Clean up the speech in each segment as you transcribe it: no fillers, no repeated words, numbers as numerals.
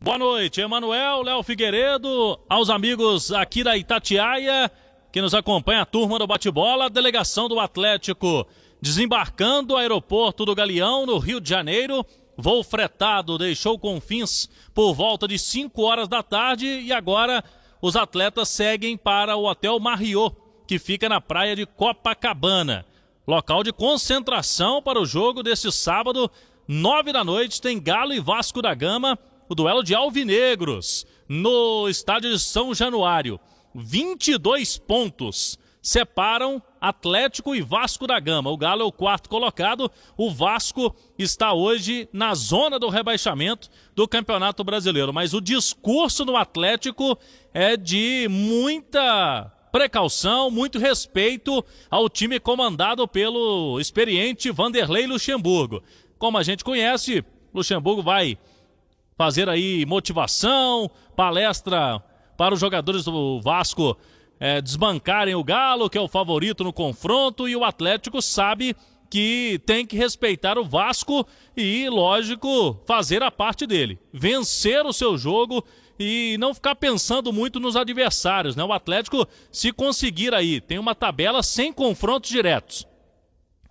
Boa noite, Emanuel, Léo Figueiredo, aos amigos aqui da Itatiaia, que nos acompanha a turma do bate-bola, a delegação do Atlético desembarcando do aeroporto do Galeão, no Rio de Janeiro. Voo fretado deixou Confins por volta de 5 horas da tarde e agora os atletas seguem para o Hotel Marriott, que fica na praia de Copacabana. Local de concentração para o jogo deste sábado, 9 da noite, tem Galo e Vasco da Gama, o duelo de alvinegros, no estádio de São Januário. 22 pontos separam Atlético e Vasco da Gama. O Galo é o quarto colocado, o Vasco está hoje na zona do rebaixamento do Campeonato Brasileiro. Mas o discurso no Atlético é de muita precaução, muito respeito ao time comandado pelo experiente Vanderlei Luxemburgo. Como a gente conhece, Luxemburgo vai fazer aí motivação, palestra para os jogadores do Vasco desbancarem o Galo, que é o favorito no confronto, e o Atlético sabe que tem que respeitar o Vasco e, lógico, fazer a parte dele. Vencer o seu jogo e não ficar pensando muito nos adversários, né? O Atlético, se conseguir aí, tem uma tabela sem confrontos diretos.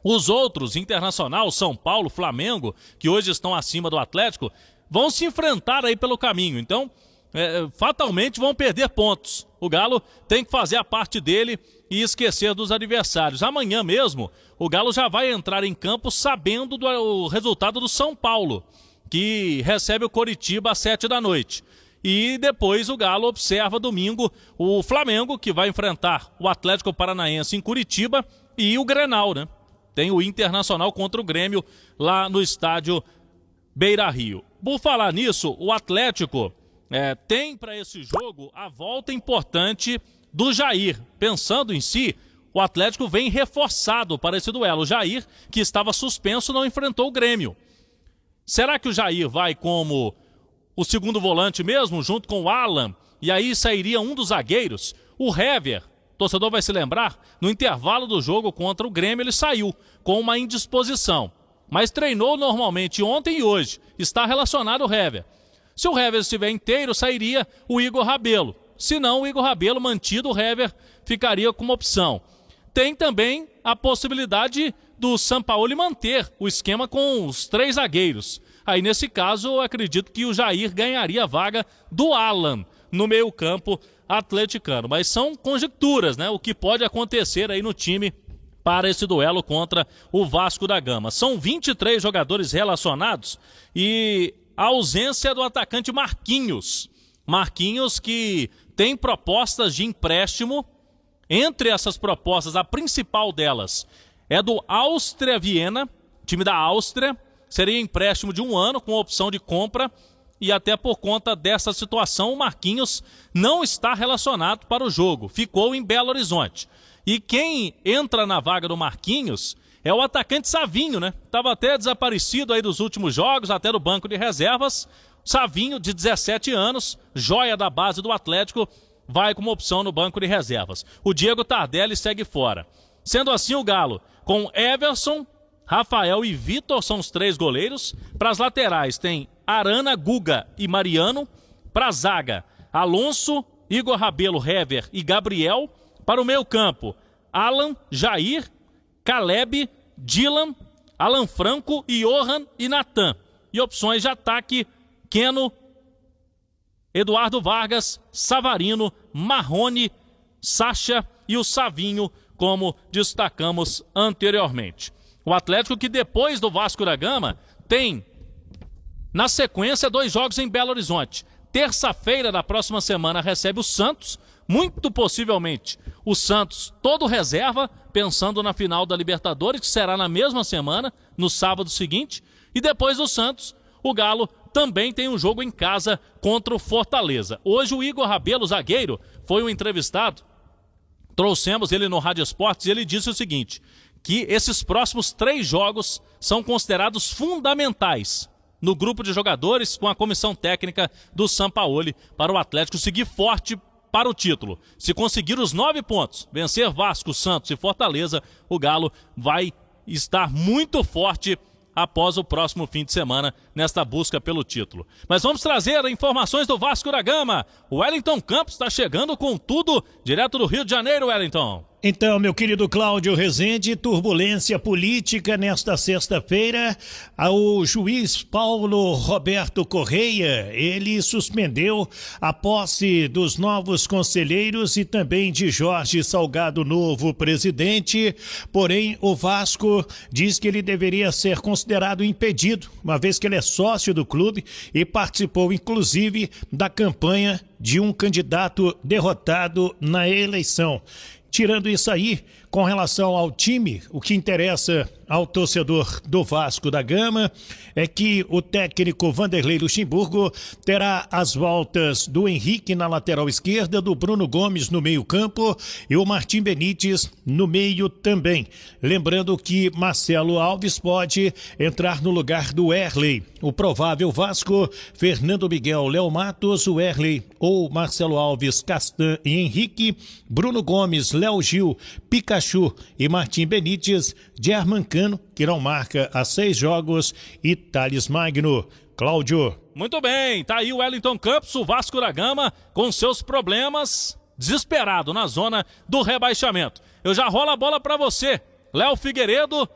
Os outros, Internacional, São Paulo, Flamengo, que hoje estão acima do Atlético, vão se enfrentar aí pelo caminho. Então, fatalmente vão perder pontos. O Galo tem que fazer a parte dele e esquecer dos adversários. Amanhã mesmo, o Galo já vai entrar em campo sabendo do resultado do São Paulo, que recebe o Coritiba às 7 da noite. E depois o Galo observa domingo o Flamengo, que vai enfrentar o Atlético Paranaense em Curitiba, e o Grenal, né? Tem o Internacional contra o Grêmio lá no estádio Beira-Rio. Por falar nisso, o Atlético tem para esse jogo a volta importante do Jair. Pensando em si, o Atlético vem reforçado para esse duelo. O Jair, que estava suspenso, não enfrentou o Grêmio. Será que o Jair vai como o segundo volante mesmo, junto com o Alan, e aí sairia um dos zagueiros? O Hever, o torcedor vai se lembrar, no intervalo do jogo contra o Grêmio ele saiu com uma indisposição, mas treinou normalmente ontem e hoje. Está relacionado o Hever. Se o Hever estiver inteiro, sairia o Igor Rabelo. Se não, o Igor Rabelo mantido, o Hever ficaria como opção. Tem também a possibilidade do Sampaoli manter o esquema com os 3 zagueiros. Aí, nesse caso, eu acredito que o Jair ganharia a vaga do Alan no meio-campo atleticano. Mas são conjecturas, né? O que pode acontecer aí no time para esse duelo contra o Vasco da Gama. São 23 jogadores relacionados e a ausência do atacante Marquinhos. Marquinhos, que tem propostas de empréstimo. Entre essas propostas, a principal delas é do Áustria Viena, time da Áustria. Seria empréstimo de 1 ano com opção de compra. E até por conta dessa situação, o Marquinhos não está relacionado para o jogo. Ficou em Belo Horizonte. E quem entra na vaga do Marquinhos é o atacante Savinho, né? Estava até desaparecido aí dos últimos jogos, até do banco de reservas. Savinho, de 17 anos, joia da base do Atlético, vai como opção no banco de reservas. O Diego Tardelli segue fora. Sendo assim, o Galo, com Everson, Rafael e Vitor, são os 3 goleiros. Para as laterais tem Arana, Guga e Mariano. Para a zaga, Alonso, Igor Rabelo, Hever e Gabriel. Para o meio campo, Alan, Jair, Caleb, Dylan, Alan Franco, Johan e Natan. E opções de ataque, Keno, Eduardo Vargas, Savarino, Marrone, Sacha e o Savinho, como destacamos anteriormente. O Atlético, que depois do Vasco da Gama tem na sequência 2 jogos em Belo Horizonte. Terça-feira da próxima semana recebe o Santos, muito possivelmente o Santos todo reserva, pensando na final da Libertadores, que será na mesma semana, no sábado seguinte. E depois do Santos, o Galo também tem um jogo em casa contra o Fortaleza. Hoje o Igor Rabelo, zagueiro, foi o entrevistado. Trouxemos ele no Rádio Esportes e ele disse o seguinte, que esses próximos 3 jogos são considerados fundamentais no grupo de jogadores com a comissão técnica do Sampaoli para o Atlético seguir forte para o título. Se conseguir os 9 pontos, vencer Vasco, Santos e Fortaleza, o Galo vai estar muito forte após o próximo fim de semana nesta busca pelo título. Mas vamos trazer informações do Vasco da Gama. O Wellington Campos está chegando com tudo direto do Rio de Janeiro, Wellington. Então, meu querido Cláudio Rezende, turbulência política nesta sexta-feira. O juiz Paulo Roberto Correia, ele suspendeu a posse dos novos conselheiros e também de Jorge Salgado, novo presidente. Porém, o Vasco diz que ele deveria ser considerado impedido, uma vez que ele é sócio do clube e participou, inclusive, da campanha de um candidato derrotado na eleição. Tirando isso aí, com relação ao time, o que interessa ao torcedor do Vasco da Gama é que o técnico Vanderlei Luxemburgo terá as voltas do Henrique na lateral esquerda, do Bruno Gomes no meio-campo e o Martim Benítez no meio também. Lembrando que Marcelo Alves pode entrar no lugar do Erley. O provável Vasco, Fernando Miguel, Léo Matos, o Erley ou Marcelo Alves, Castan e Henrique, Bruno Gomes, Léo Gil, Pikachu e Martim Benítez, Germancano, que não marca há 6 jogos, e Thales Magno. Cláudio. Muito bem, tá aí o Wellington Campos, o Vasco da Gama, com seus problemas, desesperado na zona do rebaixamento. Eu já rolo a bola pra você, Léo Figueiredo,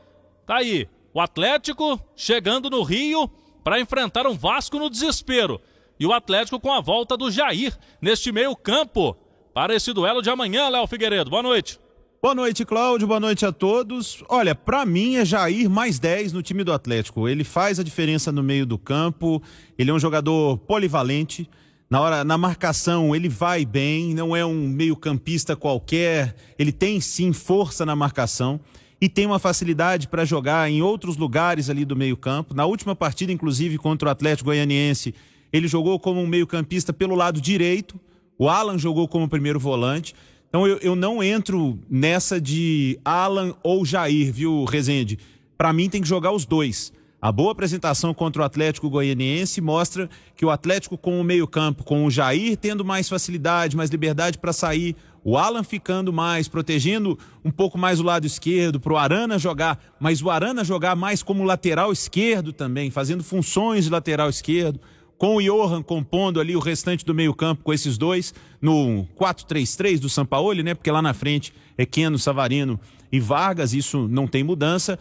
tá aí, o Atlético chegando no Rio para enfrentar um Vasco no desespero. E o Atlético com a volta do Jair neste meio campo para esse duelo de amanhã, Léo Figueiredo. Boa noite. Boa noite, Cláudio. Boa noite a todos. Olha, pra mim é Jair mais 10 no time do Atlético. Ele faz a diferença no meio do campo, ele é um jogador polivalente. Na marcação ele vai bem, não é um meio-campista qualquer, ele tem sim força na marcação e tem uma facilidade para jogar em outros lugares ali do meio-campo. Na última partida, inclusive, contra o Atlético Goianiense, ele jogou como um meio-campista pelo lado direito, o Alan jogou como primeiro volante. Então eu não entro nessa de Alan ou Jair, viu, Rezende? Para mim tem que jogar os dois. A boa apresentação contra o Atlético Goianiense mostra que o Atlético com o meio-campo, com o Jair tendo mais facilidade, mais liberdade para sair, o Alan ficando mais, protegendo um pouco mais o lado esquerdo, para o Arana jogar, mas o Arana jogar mais como lateral esquerdo também, fazendo funções de lateral esquerdo, com o Johan compondo ali o restante do meio-campo com esses dois, no 4-3-3 do Sampaoli, né? Porque lá na frente é Keno, Savarino e Vargas, isso não tem mudança.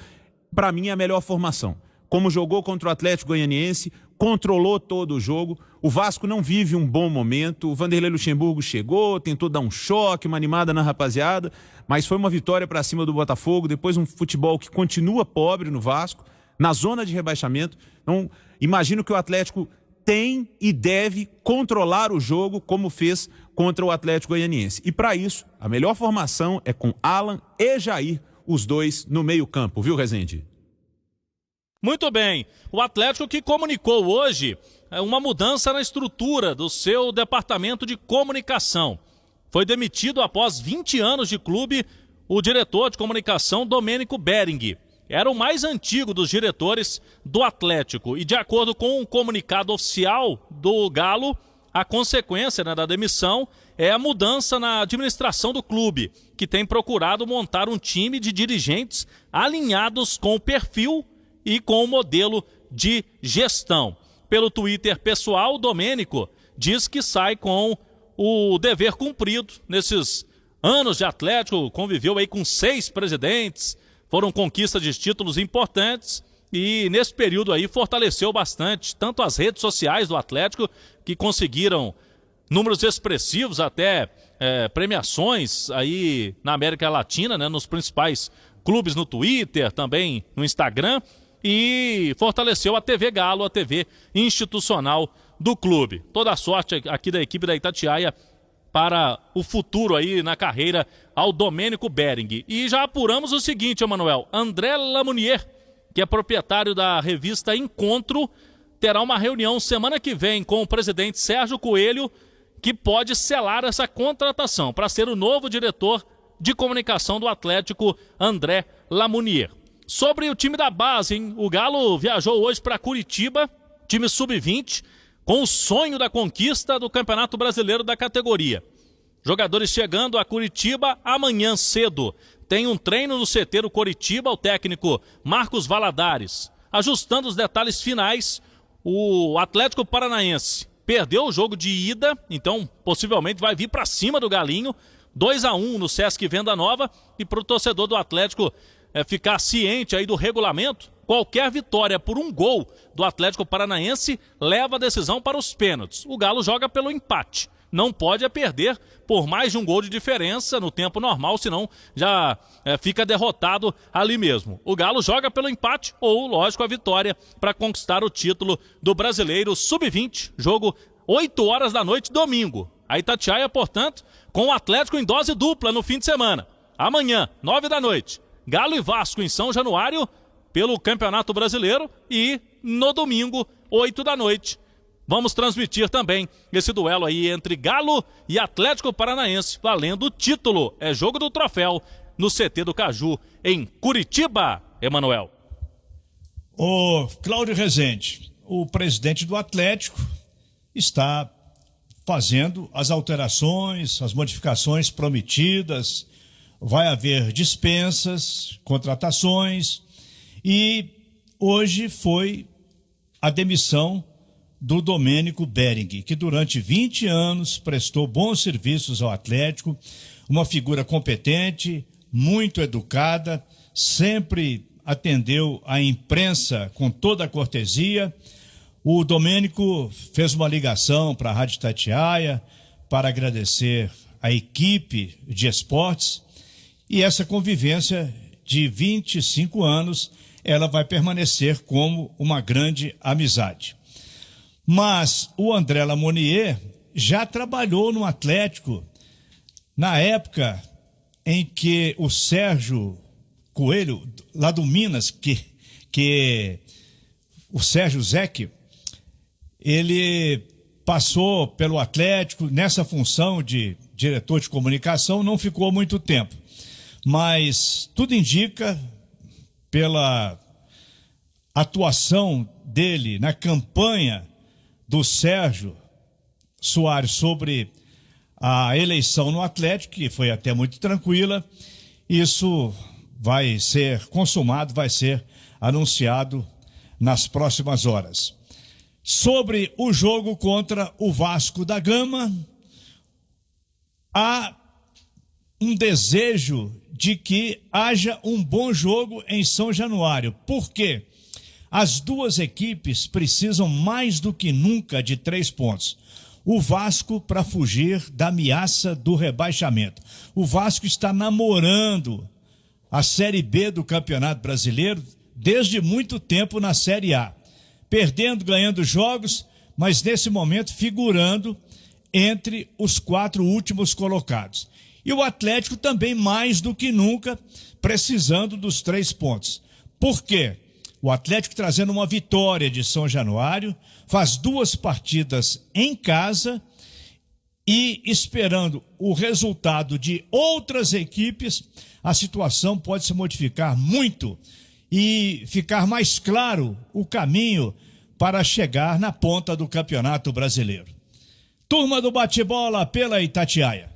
Para mim é a melhor formação. Como jogou contra o Atlético Goianiense, controlou todo o jogo. O Vasco não vive um bom momento. O Vanderlei Luxemburgo chegou, tentou dar um choque, uma animada na rapaziada, mas foi uma vitória para cima do Botafogo. Depois um futebol que continua pobre no Vasco, na zona de rebaixamento. Então, imagino que o Atlético tem e deve controlar o jogo como fez contra o Atlético Goianiense. E para isso, a melhor formação é com Alan e Jair, os dois no meio-campo, viu, Rezende? Muito bem. O Atlético que comunicou hoje uma mudança na estrutura do seu departamento de comunicação. Foi demitido após 20 anos de clube o diretor de comunicação Domênico Bering. Era o mais antigo dos diretores do Atlético e, de acordo com um comunicado oficial do Galo, a consequência, né, da demissão é a mudança na administração do clube, que tem procurado montar um time de dirigentes alinhados com o perfil e com o modelo de gestão. Pelo Twitter pessoal, o Domênico diz que sai com o dever cumprido nesses anos de Atlético, conviveu aí com 6 presidentes, foram conquistas de títulos importantes e nesse período aí fortaleceu bastante tanto as redes sociais do Atlético, que conseguiram números expressivos, até premiações aí na América Latina, né, nos principais clubes no Twitter, também no Instagram, e fortaleceu a TV Galo, a TV institucional do clube. Toda a sorte aqui da equipe da Itatiaia para o futuro aí na carreira ao Domênico Bering. E já apuramos o seguinte, Emanuel, André Lamounier, que é proprietário da revista Encontro, terá uma reunião semana que vem com o presidente Sérgio Coelho, que pode selar essa contratação para ser o novo diretor de comunicação do Atlético, André Lamounier. Sobre o time da base, hein? O Galo viajou hoje para Curitiba, time sub-20, com o sonho da conquista do Campeonato Brasileiro da categoria. Jogadores chegando a Curitiba amanhã cedo. Tem um treino no CT do Curitiba, o técnico Marcos Valadares. ajustando os detalhes finais, o Atlético Paranaense perdeu o jogo de ida, então possivelmente vai vir para cima do Galinho. 2-1 no Sesc Venda Nova, e para o torcedor do Atlético ficar ciente aí do regulamento, qualquer vitória por um gol do Atlético Paranaense leva a decisão para os pênaltis. O Galo joga pelo empate. Não pode perder por mais de um gol de diferença no tempo normal, senão já fica derrotado ali mesmo. O Galo joga pelo empate ou, lógico, a vitória para conquistar o título do Brasileiro Sub-20. Jogo 8 horas da noite, domingo. A Itatiaia, portanto, com o Atlético em dose dupla no fim de semana. Amanhã, 9 da noite, Galo e Vasco em São Januário pelo Campeonato Brasileiro, e no domingo, 8 da noite, vamos transmitir também esse duelo aí entre Galo e Atlético Paranaense, valendo o título. É jogo do troféu no CT do Caju, em Curitiba, Emanuel. O Cláudio Rezende, o presidente do Atlético, está fazendo as alterações, as modificações prometidas. Vai haver dispensas, contratações, e hoje foi a demissão do Domênico Behring, que durante 20 anos prestou bons serviços ao Atlético, uma figura competente, muito educada, sempre atendeu a imprensa com toda a cortesia. O Domênico fez uma ligação para a Rádio Itatiaia para agradecer a equipe de esportes, e essa convivência de 25 anos, ela vai permanecer como uma grande amizade. Mas o André Lamonier já trabalhou no Atlético na época em que o Sérgio Coelho, lá do Minas, que o Sérgio Zeck, ele passou pelo Atlético nessa função de diretor de comunicação, não ficou muito tempo. Mas tudo indica, pela atuação dele na campanha do Sérgio Soares sobre a eleição no Atlético, que foi até muito tranquila, isso vai ser consumado, vai ser anunciado nas próximas horas. Sobre o jogo contra o Vasco da Gama, há um desejo de que haja um bom jogo em São Januário. Por quê? As duas equipes precisam mais do que nunca de 3 pontos. O Vasco para fugir da ameaça do rebaixamento. O Vasco está namorando a Série B do Campeonato Brasileiro desde muito tempo na Série A. Perdendo, ganhando jogos, mas nesse momento figurando entre os 4 últimos colocados. E o Atlético também, mais do que nunca, precisando dos 3 pontos. Por quê? O Atlético trazendo uma vitória de São Januário, faz 2 partidas em casa e esperando o resultado de outras equipes, a situação pode se modificar muito e ficar mais claro o caminho para chegar na ponta do Campeonato Brasileiro. Turma do Bate-Bola pela Itatiaia.